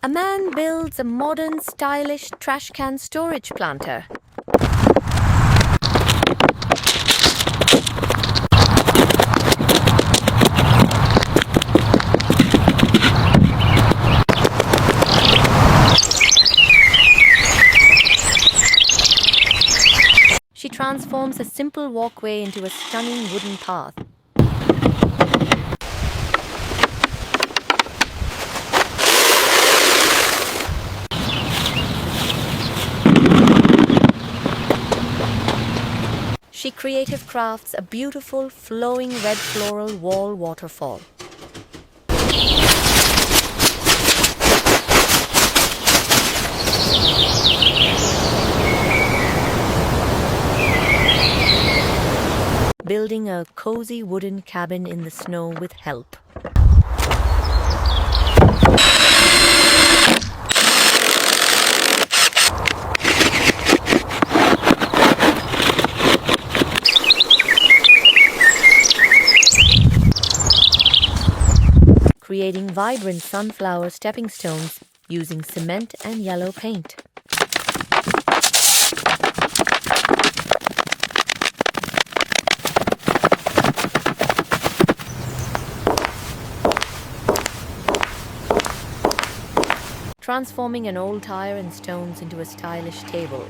A man builds a modern, stylish trash can storage planter. She transforms a simple walkway into a stunning wooden path. She creative crafts a beautiful, flowing red floral wall waterfall. Building a cozy wooden cabin in the snow with help. Creating vibrant sunflower stepping stones using cement and yellow paint. Transforming an old tire and stones into a stylish table.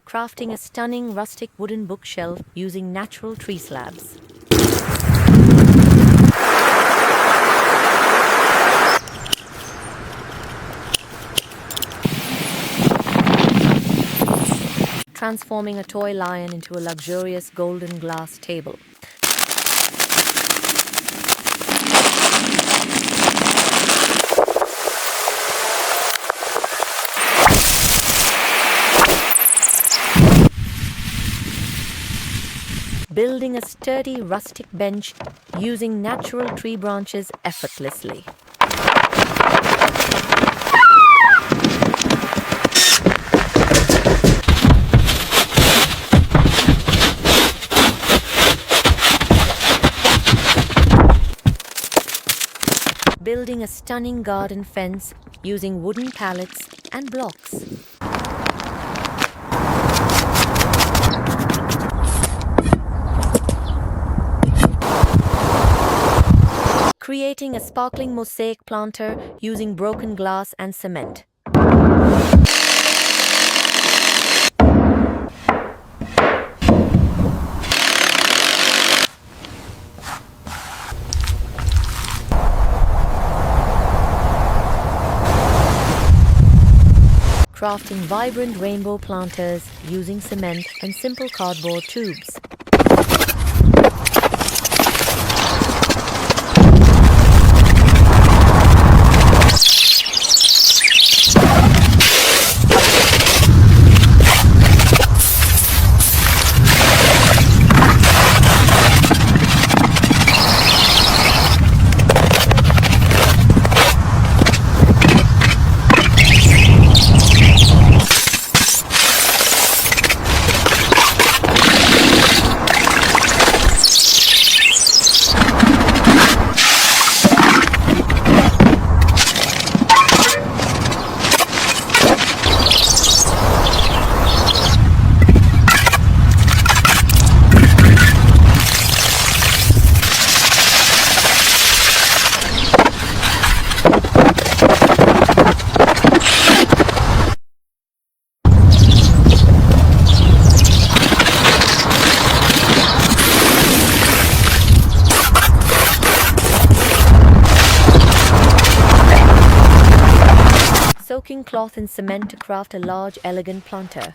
Crafting a stunning rustic wooden bookshelf using natural tree slabs. Transforming a toy lion into a luxurious golden glass table. Building a sturdy rustic bench using natural tree branches effortlessly. Building a stunning garden fence using wooden pallets and blocks. Creating a sparkling mosaic planter using broken glass and cement. Crafting vibrant rainbow planters using cement and simple cardboard tubes. Soaking cloth in cement to craft a large, elegant planter.